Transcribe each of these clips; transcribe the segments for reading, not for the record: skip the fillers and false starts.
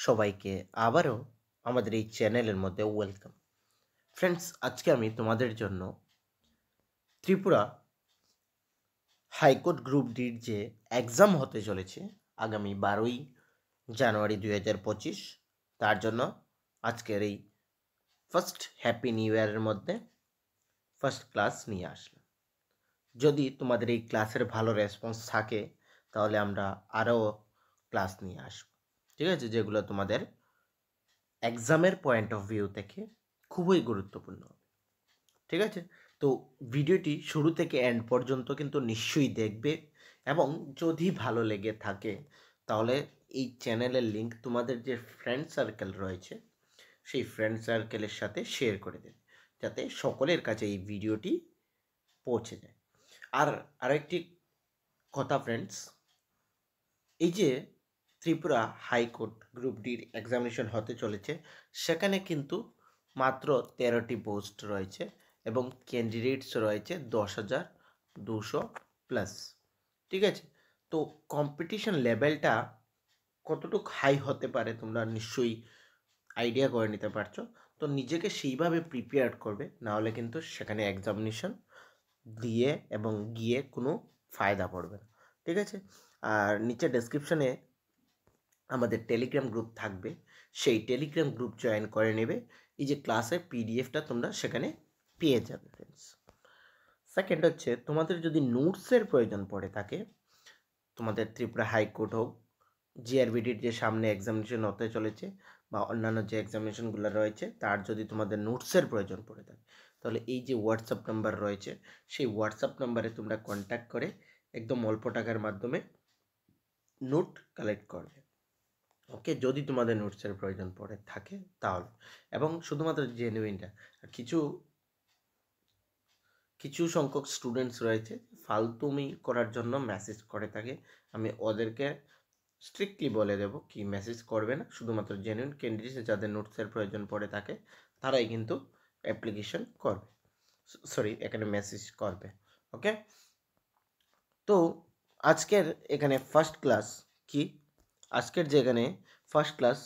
সবাইকে আবারও আমাদের এই চ্যানেলের মধ্যে ওয়েলকাম। ফ্রেন্ডস, আজকে আমি তোমাদের জন্য ত্রিপুরা হাইকোর্ট গ্রুপ ডির যে এক্সাম হতে চলেছে আগামী 12ই জানুয়ারি 2025, তার জন্য আজকের এই ফার্স্ট হ্যাপি নিউ ইয়ারের মধ্যে ফার্স্ট ক্লাস নিয়ে আসলাম। যদি তোমাদের এই ক্লাসের ভালো রেসপন্স থাকে তাহলে আমরা আরও ক্লাস নিয়ে আসব, ঠিক আছে, যেগুলো তোমাদের এক্সামের পয়েন্ট অফ ভিউ থেকে খুবই গুরুত্বপূর্ণ হবে। ঠিক আছে, তো ভিডিওটি শুরু থেকে এন্ড পর্যন্ত কিন্তু নিশ্চয়ই দেখবে, এবং যদি ভালো লেগে থাকে তাহলে এই চ্যানেলের লিংক তোমাদের যে ফ্রেন্ড সার্কেল রয়েছে সেই ফ্রেন্ড সার্কেলের সাথে শেয়ার করে দেবে, যাতে সকলের কাছে এই ভিডিওটি পৌঁছে যায়। আর আরেকটি কথা ফ্রেন্ডস, এই যে ত্রিপুরা হাইকোর্ট গ্রুপ ডির এক্সামিনেশন হতে চলেছে, সেখানে কিন্তু মাত্র 13টি পোস্ট রয়েছে এবং ক্যান্ডিডেটস রয়েছে 10,200 প্লাস। ঠিক আছে, তো কম্পিটিশন লেভেলটা কতটুকু হাই হতে পারে তোমরা নিশ্চয়ই আইডিয়া করে নিতে পারছো। তো নিজেকে সেইভাবে প্রিপেয়ার করবে, নাহলে কিন্তু সেখানে এক্সামিনেশন দিয়ে এবং গিয়ে কোনো ফায়দা পড়বে না। ঠিক আছে, আর নিচে ডেসক্রিপশনে আমাদের টেলিগ্রাম গ্রুপ থাকবে, সেই টেলিগ্রাম গ্রুপ জয়েন করে নেবে। এই যে ক্লাসের পিডিএফটা তোমরা সেখানে পেয়ে যাবে ফ্রেন্ডস। সেকেন্ড হচ্ছে, তোমাদের যদি নোটসের প্রয়োজন পড়ে থাকে, তোমাদের ত্রিপুরা হাইকোর্ট হোক, জিআরবিডির যে সামনে এক্সামিনেশন হতে চলেছে বা অন্যান্য যে এক্সামিনেশনগুলো রয়েছে, তার যদি তোমাদের নোটসের প্রয়োজন পড়ে থাকে, তাহলে এই যে হোয়াটসঅ্যাপ নাম্বার রয়েছে সেই হোয়াটসঅ্যাপ নাম্বারে তোমরা কন্ট্যাক্ট করে একদম অল্প টাকার মাধ্যমে নোট কালেক্ট করবে। ওকে, যদি তোমাদের নোটসের প্রয়োজন পড়ে থাকে তাহলে, এবং শুধুমাত্র জেনুইনটা। কিছু কিছু সংখ্যক স্টুডেন্টস রয়েছে ফালতুমি করার জন্য মেসেজ করে থাকে, আমি ওদেরকে স্ট্রিক্টলি বলে দেব কি মেসেজ করবে না, শুধুমাত্র জেনুইন ক্যান্ডিডেটস যাদের নোটসের প্রয়োজন পড়ে থাকে তারাই কিন্তু অ্যাপ্লিকেশন করবে, সরি এখানে মেসেজ করবে। ওকে, তো আজকের এখানে ফার্স্ট ক্লাস কি, আজকের যে এখানে ফার্স্ট ক্লাস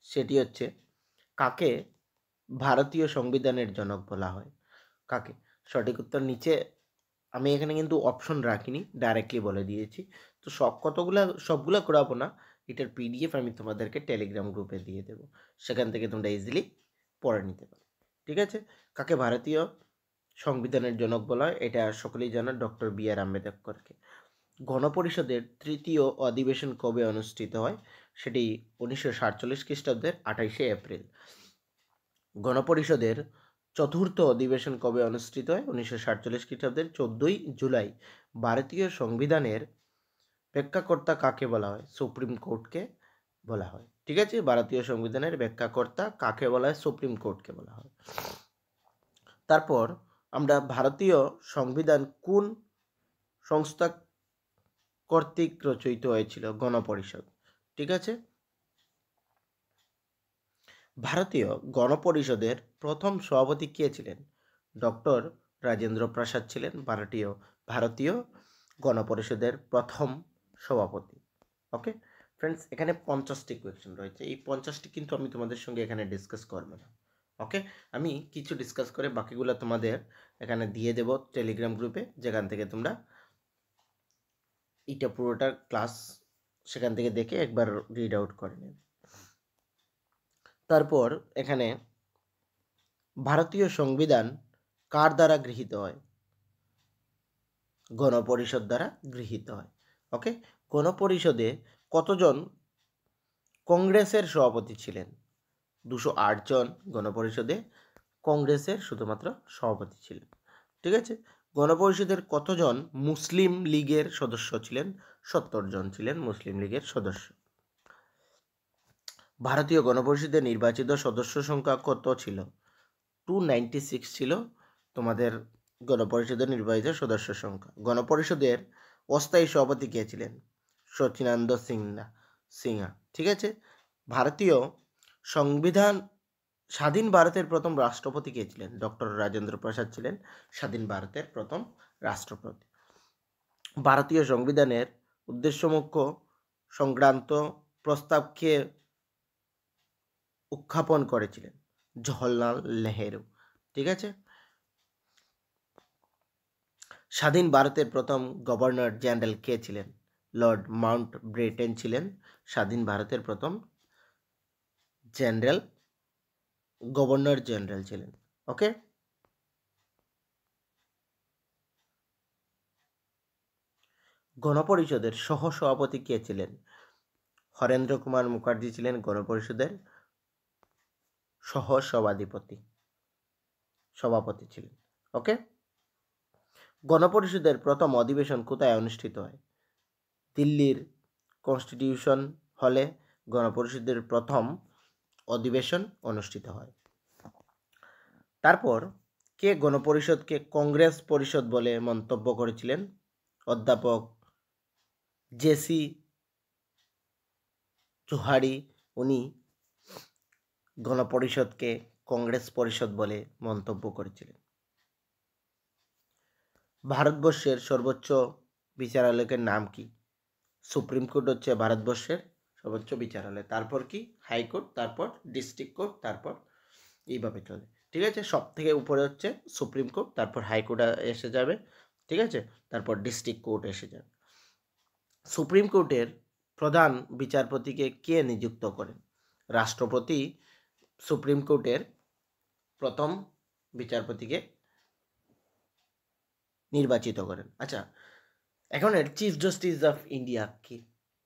সেটি হচ্ছে কাকে ভারতীয় সংবিধানের জনক বলা হয়। কাকে, সঠিক উত্তর নিচে আমি এখানে কিন্তু অপশন রাখিনি, ডাইরেক্টলি বলে দিয়েছি। তো সবগুলা করাবো না, এটার পিডিএফ আমি তোমাদেরকে টেলিগ্রাম গ্রুপে দিয়ে দেবো, সেখান থেকে তোমরা ইজিলি পড়ে নিতে পারো। ঠিক আছে, কাকে ভারতীয় সংবিধানের জনক বলা হয় এটা সকলেই জানো, ডক্টর বি.আর. আম্বেদকরকে। গণপরিষদের তৃতীয় অধিবেশন কবে অনুষ্ঠিত হয়, সেটি 1947 খ্রিস্টাব্দের 28শে এপ্রিল। গণপরিষদের চতুর্থ অধিবেশন কবে অনুষ্ঠিত হয়, 1947 খ্রিস্টাব্দের 14ই জুলাই। ভারতীয় সংবিধানের ব্যাখ্যাকর্তা কাকে বলা হয়, সুপ্রিম কোর্টকে বলা হয়। ঠিক আছে, ভারতীয় সংবিধানের ব্যাখ্যাকর্তা কাকে বলা হয়, সুপ্রিম কোর্টকে বলা হয়। তারপর আমরা ভারতীয় সংবিধান কোন সংস্থা কর্তৃক রচিত হয়েছিল, গণপরিষদ। ঠিক আছে, ভারতীয় গণপরিষদের প্রথম সভাপতি কে ছিলেন, ডক্টর রাজেন্দ্র প্রসাদ ছিলেন ভারতীয় গণপরিষদের প্রথম সভাপতি। ওকে ফ্রেন্ডস, এখানে 50টি কোয়েশ্চেন রয়েছে, এই 50টি কিন্তু আমি তোমাদের সঙ্গে এখানে ডিসকাস করবো না। ওকে, আমি কিছু ডিসকাস করে বাকিগুলো তোমাদের এখানে দিয়ে দেব টেলিগ্রাম গ্রুপে, যেখান থেকে তোমরা এটা পুরোটা ক্লাস সেখান থেকে দেখে একবার রিড আউট করে নেবে। তারপর এখানে ভারতীয় সংবিধান কার দ্বারা গৃহীত হয়, গণপরিষদ দ্বারা গৃহীত হয়। ওকে, গণপরিষদে কতজন কংগ্রেসের সভাপতি ছিলেন, 208 জন গণপরিষদে কংগ্রেসের শুধুমাত্র সভাপতি ছিলেন। ঠিক আছে, গণপরিষদের কতজন মুসলিম লীগের সদস্য ছিলেন, 70 জন ছিলেন মুসলিম লীগের সদস্য। ভারতীয় গণপরিষদের নির্বাচিত সদস্য সংখ্যা কত ছিল, 296 ছিল তোমাদের গণপরিষদের নির্বাচিত সদস্য সংখ্যা। গণপরিষদের অস্থায়ী সভাপতি কে ছিলেন, সচিনানন্দ সিনহা। ঠিক আছে, ভারতীয় সংবিধান স্বাধীন ভারতের প্রথম রাষ্ট্রপতি কে ছিলেন, ডক্টর রাজেন্দ্র প্রসাদ ছিলেন স্বাধীন ভারতের প্রথম রাষ্ট্রপতি। ভারতীয় সংবিধানের উদ্দেশ্যমুখ্য সংক্রান্ত প্রস্তাব কে উত্থাপন করেছিলেন? জওহরলাল নেহেরু। ঠিক আছে। স্বাধীন ভারতের প্রথম গভর্নর জেনারেল কে ছিলেন? লর্ড মাউন্ট ব্রেটেন ছিলেন স্বাধীন ভারতের প্রথম জেনারেল, গভর্নর জেনারেল ছিলেন। ওকে। গণপরিষদের সহসভাপতি কে ছিলেন? হরেন্দ্র কুমার মুখার্জি ছিলেন গণপরিষদের সভাপতি ছিলেন। ওকে। গণপরিষদের প্রথম অধিবেশন কোথায় অনুষ্ঠিত হয়? দিল্লির কনস্টিটিউশন হলে গণপরিষদের প্রথম অধিবেশন অনুষ্ঠিত হয়। তারপর কে গণপরিষদকে কংগ্রেস পরিষদ বলে মন্তব্য করেছিলেন? অধ্যাপক জেসি জোহারি, উনি গণপরিষদকে কংগ্রেস পরিষদ বলে মন্তব্য করেছিলেন। ভারতবর্ষের সর্বোচ্চ বিচারালয়ের নাম কি? সুপ্রিম কোর্ট হচ্ছে ভারতবর্ষের সর্বোচ্চ বিচারালয়। তারপর কি? হাইকোর্ট, তারপর ডিস্ট্রিক্ট কোর্ট, তারপর এইভাবে চলে। ঠিক আছে। সব থেকে উপরে হচ্ছে সুপ্রিম কোর্ট, তারপর হাইকোর্ট এসে যাবে। ঠিক আছে। তারপর ডিস্ট্রিক্ট কোর্ট এসে যাবে। সুপ্রিম কোর্টের প্রধান বিচারপতিকে কে নিযুক্ত করেন? রাষ্ট্রপতি সুপ্রিম কোর্টের প্রথম বিচারপতিকে নির্বাচিত করেন। আচ্ছা, এখন এর চিফ জাস্টিস অফ ইন্ডিয়া কি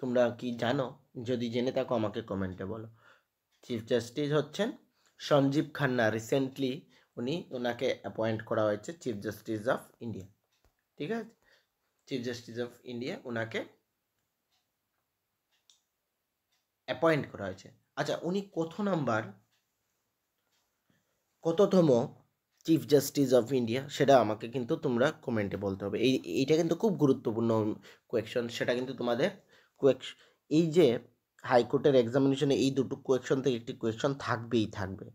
তোমরা কি জানো? যদি জেনে থাকো আমাকে কমেন্টে বলো। চিফ জাস্টিস হচ্ছেন সঞ্জীব খান্না। রিসেন্টলি ওনাকে অ্যাপয়েন্ট করা হয়েছে চিফ জাস্টিস অফ ইন্ডিয়া। ঠিক আছে। চিফ জাস্টিস অফ ইন্ডিয়া ওনাকে অ্যাপয়েন্ট করা হয়েছে। আচ্ছা, উনি কততম চিফ জাস্টিস অফ ইন্ডিয়া সেটা আমাকে কিন্তু তোমরা কমেন্টে বলতে হবে। এইটা কিন্তু খুব গুরুত্বপূর্ণ কোয়েকশন। সেটা কিন্তু তোমাদের এই যে হাইকোর্টের এক্সামিনেশনে এই দুটো কোয়েকশন থেকে একটি কোয়েকশন থাকবেই থাকবে।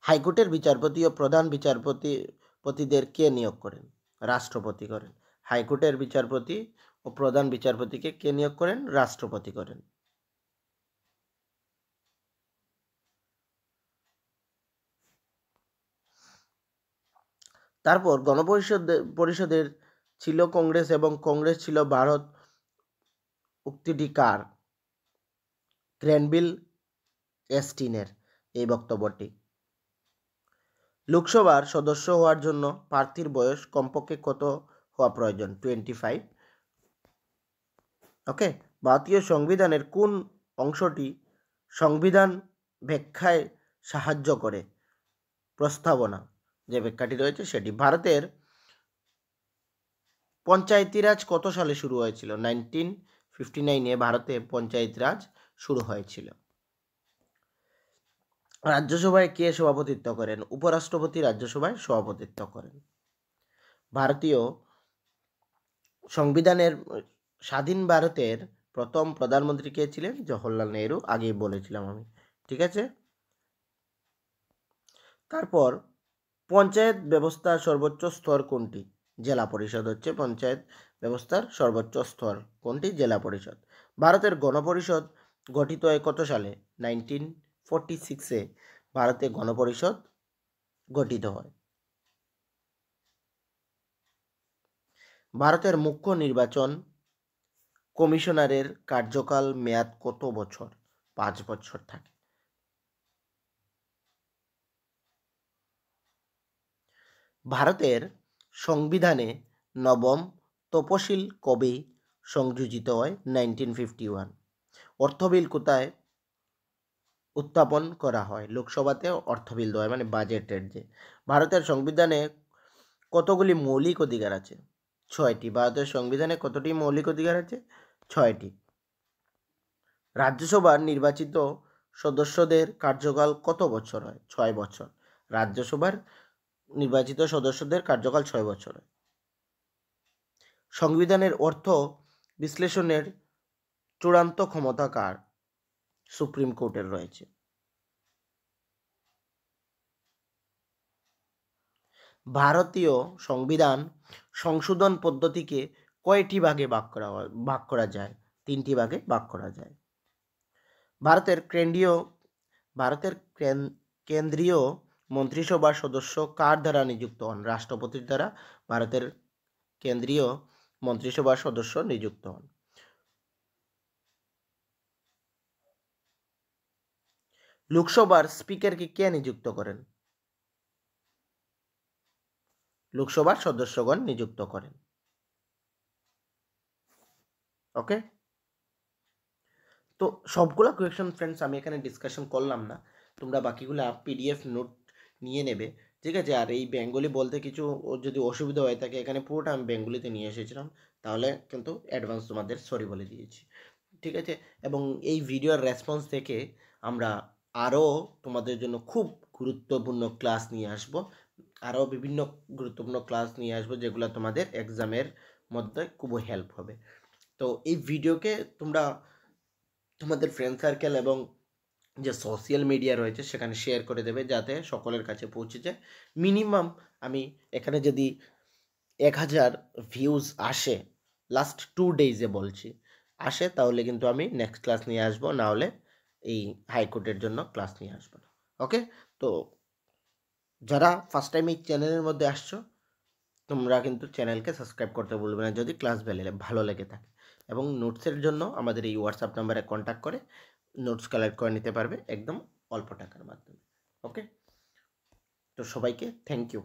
হাইকোর্টের বিচারপতি ও প্রধান বিচারপতিদের কে নিয়োগ করেন? রাষ্ট্রপতি করেন। হাইকোর্টের বিচারপতি ও প্রধান বিচারপতিকে কে নিয়োগ করেন? রাষ্ট্রপতি করেন। তারপর পরিষদের ছিল কংগ্রেস এবং কংগ্রেস ছিল ভারত। উক্তিটি কার? গ্র্যানভিল এস্টিনের এই বক্তব্যটি। লোকসভার সদস্য হওয়ার জন্য প্রার্থীর বয়স কমপক্ষে কত হওয়া প্রয়োজন? 25। ওকে। ভারতীয় সংবিধানের কোন অংশটি সংবিধান ব্যাখ্যায় সাহায্য করে? প্রস্তাবনা যে ব্যাখ্যাটি রয়েছে সেটি। ভারতের পঞ্চায়েতি রাজ কত সালে শুরু হয়েছিল? 1959 ভারতে পঞ্চায়েত রাজ শুরু হয়েছিল। রাজ্যসভায় কে সভাপতিত্ব করেন? উপরাষ্ট্রপতি রাজ্যসভায় সভাপতিত্ব করেন। ভারতীয় সংবিধানের স্বাধীন ভারতের প্রথম প্রধানমন্ত্রী কে ছিলেন? জওহরলাল নেহেরু। আগেই বলেছিলাম আমি। ঠিক আছে। তারপর পঞ্চায়েত ব্যবস্থার সর্বোচ্চ স্তর কোনটি? জেলা পরিষদ হচ্ছে পঞ্চায়েত ব্যবস্থার সর্বোচ্চ স্তর। কোনটি? জেলা পরিষদ। ভারতের গণপরিষদ গঠিত হয় কত সালে? 1946 ভারতে গণপরিষদ গঠিত হয়। ভারতের মুখ্য নির্বাচন কমিশনারের কার্যকাল মেয়াদ কত বছর? 5 বছর থাকে। ভারতের সংবিধানে নবম তফসিল কবে সংযোজিত হয়? 1951। অর্থ বিল কোথায় উত্থাপন করা হয়? লোকসভাতে অর্থ বিল দেওয়া হয়, মানে বাজেটের যে। ভারতের সংবিধানে কতগুলি মৌলিক অধিকার আছে? 6টি। ভারতের সংবিধানে কতটি মৌলিক অধিকার আছে? 6টি। রাজ্যসভার নির্বাচিত সদস্যদের কার্যকাল কত বছর হয়? 6 বছর। রাজ্যসভার নির্বাচিত সদস্যদের কার্যকাল 6 বছর হয়। সংবিধানের অর্থ বিশ্লেষণের চূড়ান্ত ক্ষমতা কার? সুপ্রিম কোর্টের রয়েছে। ভারতীয় সংবিধান সংশোধন পদ্ধতিকে কয়টি ভাগে ভাগ করা যায়? 3টি ভাগে ভাগ করা যায়। ভারতের কেন্দ্রীয় মন্ত্রিসভার সদস্য কার দ্বারা নিযুক্ত হন? রাষ্ট্রপতির দ্বারা ভারতের কেন্দ্রীয় মন্ত্রিসভার সদস্য নিযুক্ত হন। লোকসভার স্পিকারকে কে নিযুক্ত করেন? লোকসভার সদস্যগণ নিযুক্ত করেন। ওকে, তো সবগুলা কোয়েশ্চন ফ্রেন্ডস আমি এখানে ডিসকাশন করলাম না, তোমরা বাকিগুলা পিডিএফ নোট নিয়ে নেবে, ঠিক আছে? আর এই বেঙ্গলি বলতে কিছু যদি অসুবিধা হয়ে থাকে, এখানে পুরোটা আমি বেঙ্গলিতে নিয়ে এসেছিলাম, তাহলে কিন্তু অ্যাডভান্স তোমাদের সরি বলে দিয়েছি, ঠিক আছে? এবং এই ভিডিওর রেসপন্স থেকে আমরা আরও তোমাদের জন্য খুব গুরুত্বপূর্ণ ক্লাস নিয়ে আসব, আরও বিভিন্ন গুরুত্বপূর্ণ ক্লাস নিয়ে আসবো যেগুলো তোমাদের এক্সামের মধ্যে খুবই হেল্প হবে। তো এই ভিডিওকে তোমরা তোমাদের ফ্রেন্ড সার্কেল এবং যে সোশ্যাল মিডিয়া রয়েছে সেখানে শেয়ার করে দেবে, যাতে সকলের কাছে পৌঁছে যায়। মিনিমাম আমি এখানে যদি 1000 ভিউজ আসে, লাস্ট 2 ডেজে বলছি, আসে, তাহলে কিন্তু আমি নেক্সট ক্লাস নিয়ে আসবো, না হলে এই হাইকোর্টের জন্য ক্লাস নিয়ে আসবো না। ওকে, তো যারা ফার্স্ট টাইম এই চ্যানেলের মধ্যে আসছো, তোমরা কিন্তু চ্যানেলকে সাবস্ক্রাইব করতে ভুলবে না যদি ক্লাস ভালো লেগে থাকে, এবং নোটসের জন্য আমাদের এই হোয়াটসঅ্যাপ নাম্বারে কন্ট্যাক্ট করে নোটস কালেক্ট করে নিতে পারবে একদম অল্প টাকার মাধ্যমে। ওকে, তো সবাইকে থ্যাংক ইউ।